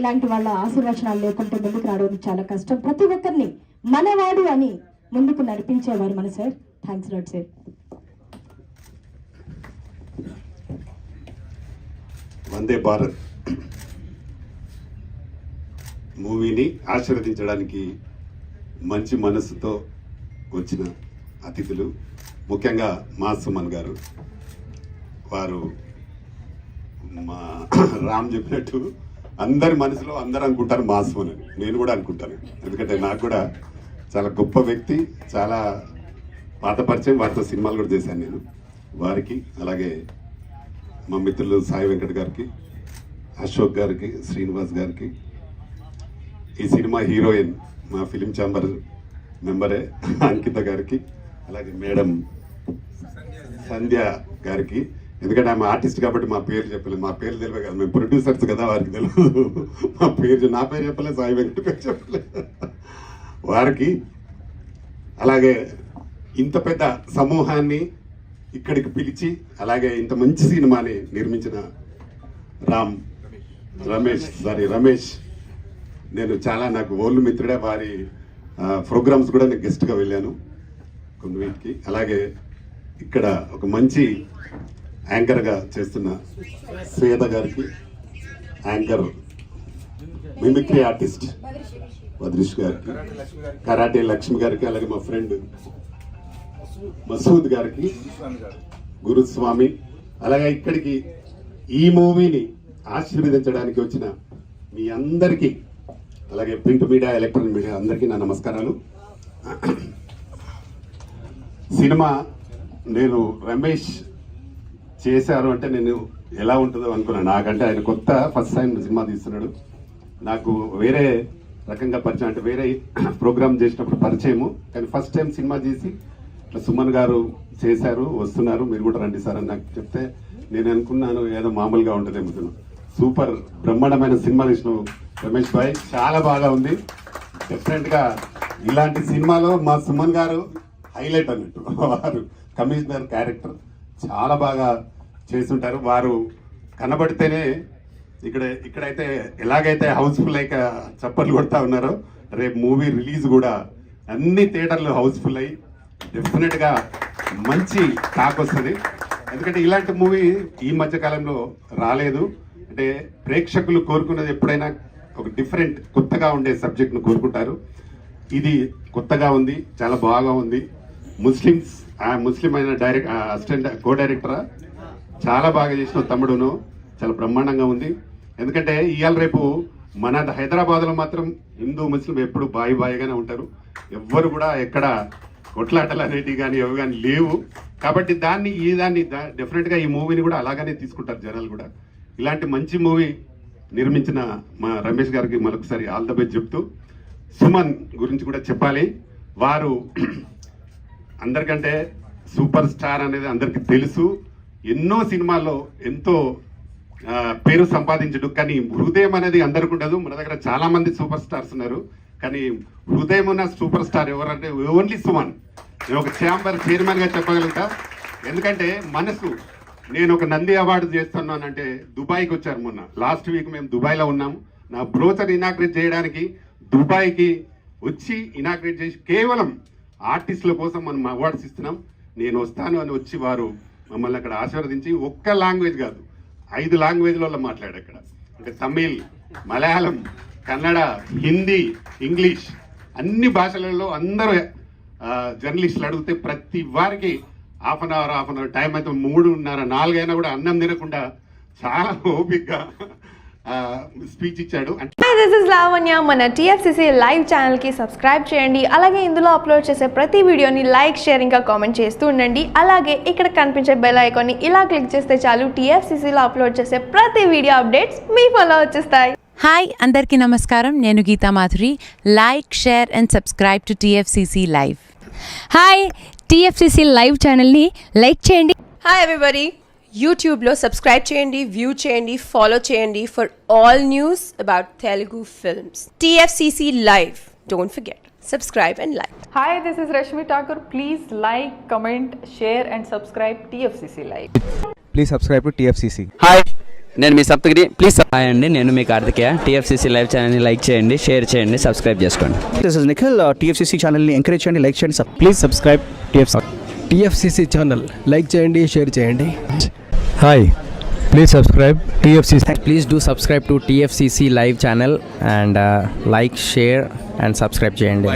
ఇలాంటి వాళ్ళ ఆశీర్వచనాలు లేకుంటే ముందుకు రావడం చాలా కష్టం. ప్రతి ఒక్కరిని మనవాడు అని ముందుకు నడిపించేవారు మన sir. Thanks lot sir. Vande Bharat మూవీని ఆశీర్వదించడానికి మంచి మనసుతో వచ్చిన అతిథులు, ముఖ్యంగా మా సుమన్ గారు. వారు మా రామ్ చెప్పినట్టు అందరి మనసులో అందరూ అనుకుంటారు మా సుమన్ అని. నేను కూడా అనుకుంటాను, ఎందుకంటే నాకు కూడా చాలా గొప్ప వ్యక్తి, చాలా పాత పరిచయం, వారితో సినిమాలు కూడా చేశాను నేను. వారికి అలాగే మా మిత్రులు సాయి వెంకట్ గారికి, అశోక్ గారికి, శ్రీనివాస్ గారికి, ఈ సినిమా హీరోయిన్ మా ఫిలిం ఛాంబర్ మెంబరే అంకిత గారికి, అలాగే మేడం సంధ్య గారికి. ఎందుకంటే ఆమె ఆర్టిస్ట్ కాబట్టి మా పేరు చెప్పలేదు, మా పేరు తెలియదు కదా, మేము ప్రొడ్యూసర్స్ కదా, వారికి తెలియదు మా పేరు, నా పేరు చెప్పలేదు, సాయి వెంకట పేరు చెప్పలేదు వారికి. అలాగే ఇంత పెద్ద సమూహాన్ని ఇక్కడికి పిలిచి, అలాగే ఇంత మంచి సినిమాని నిర్మించిన రమేష్, నేను చాలా, నాకు ఓల్డ్ మిత్రుడే. వారి ప్రోగ్రామ్స్ కూడా నేను గెస్ట్గా వెళ్ళాను కొన్ని వీటికి. అలాగే ఇక్కడ ఒక మంచి యాంకర్గా చేస్తున్న శ్వేత గారికి, యాంకర్ మిమిక్రీ ఆర్టిస్ట్ వద్రిష్ గారికి, కరాటే లక్ష్మి గారికి, అలాగే మా ఫ్రెండ్ మసూద్ గారికి, గురుస్వామి, అలాగే ఇక్కడికి ఈ మూవీని ఆశీర్వదించడానికి వచ్చిన మీ అందరికీ, అలాగే ప్రింట్ మీడియా, ఎలక్ట్రానిక్ మీడియా అందరికీ నా నమస్కారాలు. సినిమా నేను రమేష్ చేశారు అంటే నేను ఎలా ఉంటుందో అనుకున్నాను. నాకంటే ఆయన కొత్త, ఫస్ట్ టైం సినిమా తీస్తున్నాడు. నాకు వేరే రకంగా పరిచయం, అంటే వేరే ప్రోగ్రామ్ చేసినప్పుడు పరిచయము, కానీ ఫస్ట్ టైం సినిమా చేసి ఇట్లా సుమన్ గారు చేశారు, వస్తున్నారు, మీరు కూడా రండి సార్ అని నాకు చెప్తే నేను అనుకున్నాను ఏదో మామూలుగా ఉంటుంది అనుకున్నాను. సూపర్ బ్రహ్మాండమైన సినిమా తీసినావు రమేష్ భాయ్, చాలా బాగా ఉంది. డెఫినెట్గా ఇలాంటి సినిమాలో మా సుమన్ గారు హైలైట్ అన్నట్టు. వారు కమిషనర్ క్యారెక్టర్ చాలా బాగా చేస్తుంటారు. వారు కనబడితేనే ఇక్కడైతే ఎలాగైతే హౌస్ఫుల్ అయ్యి చప్పట్లు కొడతా ఉన్నారో, రేపు మూవీ రిలీజ్ కూడా అన్ని థియేటర్లు హౌస్ఫుల్ అయ్యి డెఫినెట్గా మంచి టాక్ వస్తుంది. ఎందుకంటే ఇలాంటి మూవీ ఈ మధ్య కాలంలో రాలేదు. అంటే ప్రేక్షకులు కోరుకున్నది ఎప్పుడైనా ఒక డిఫరెంట్, కొత్తగా ఉండే సబ్జెక్ట్ను కోరుకుంటారు. ఇది కొత్తగా ఉంది, చాలా బాగా ఉంది. ముస్లిం అయిన అసిస్టెంట్ కో డైరెక్టరా, చాలా బాగా చేసిన తమ్ముడును, చాలా బ్రహ్మాండంగా ఉంది. ఎందుకంటే ఇవాళ రేపు మన హైదరాబాద్లో మాత్రం హిందూ ముస్లిం ఎప్పుడు బాయిగానే ఉంటారు. ఎవ్వరు కూడా ఎక్కడ కొట్లాటలు అనేటివి కానీ ఎవి కానీ లేవు. కాబట్టి దాన్ని డెఫినెట్గా ఈ మూవీని కూడా అలాగనే తీసుకుంటారు జనాలు కూడా. ఇలాంటి మంచి మూవీ నిర్మించిన మా రమేష్ గారికి మరొకసారి ఆల్ ద బెస్ట్ చెప్తూ, సుమన్ గురించి కూడా చెప్పాలి. వారు అందరికంటే సూపర్ స్టార్ అనేది అందరికీ తెలుసు. ఎన్నో సినిమాల్లో ఎంతో పేరు సంపాదించడు, కానీ హృదయం అనేది అందరికి ఉండదు. మన దగ్గర చాలా మంది సూపర్ స్టార్స్ ఉన్నారు, కానీ హృదయం ఉన్న సూపర్ స్టార్ ఎవరంటే ఓన్లీ సుమన్. నేను ఒక ఛాంబర్ చైర్మన్గా చెప్పగలుగుతా. ఎందుకంటే మనసు, నేను ఒక నంది అవార్డు చేస్తున్నానంటే దుబాయ్కి వచ్చారు మొన్న, లాస్ట్ వీక్ మేము దుబాయ్లో ఉన్నాము. నా బ్రోచర్ ఇనాగ్రేట్ చేయడానికి దుబాయ్కి వచ్చి ఇనాగ్రేట్ చేసి కేవలం ఆర్టిస్టుల కోసం మనం అవార్డ్స్ ఇస్తున్నాం. నేను వస్తాను అని వచ్చి వారు మమ్మల్ని అక్కడ ఆశీర్వదించి, ఒక్క లాంగ్వేజ్ కాదు 5 లాంగ్వేజ్లలో మాట్లాడారు అక్కడ. అంటే తమిళ్, మలయాళం, కన్నడ, హిందీ, ఇంగ్లీష్, అన్ని భాషలలో అందరూ జర్నలిస్టులు అడిగితే ప్రతి వారికి హాఫ్ అన్ అవర్ టైం అయితే 3:30, 4 అయినా కూడా అన్నం తినకుండా చాలా ఓపికగా స్పీచ్ ఇచ్చాడు. Hi, this is Lavanya. మన TFCC లైవ్ ఛానల్కి సబ్స్క్రైబ్ చేయండి. అలాగే ఇందులో అప్లోడ్ చేసే ప్రతి వీడియోని లైక్, షేర్ ఇంకా కామెంట్ చేస్తూ ఉండండి. అలాగే ఇక్కడ కనిపించే బెల్ ఐకాన్ని ఇలా క్లిక్ చేస్తే చాలు, TFCCలో అప్లోడ్ చేసే ప్రతి వీడియో అప్డేట్స్ మీ ఫోన్లో వచ్చేస్తాయి. హాయ్, అందరికీ నమస్కారం. నేను Geetha Madhuri. Like, share and subscribe to TFCC live. Hi, TFCC live ఛానల్ని లైక్ చేయండి. హాయ్ ఎవ్రీబడి, యూట్యూబ్లో సబ్స్క్రైబ్ చేయండి, వ్యూ చేయండి, ఫాలో చేయండి for all news about Telugu films. TFCC live, don't forget, subscribe and like. Hi, this is Rashmi Thakur. Please like, comment, share and subscribe TFCC Live. Please subscribe to TFCC. Hi, నేను మీ Saptagiri. Please hi అండి, నేను మీ Karthikeya. TFCC live ఛానల్ని like చేయండి, share చేయండి, subscribe చేసుకోండి. This is Nikhil. TFCC ఛానల్ని encourage చేయండి, like చేయండి. Please subscribe TFCC channel. Like చేయండి, షేర్ చేయండి. Hi, please subscribe TFCC. Please do subscribe to TFCC live channel and like, share and subscribe చేయండి.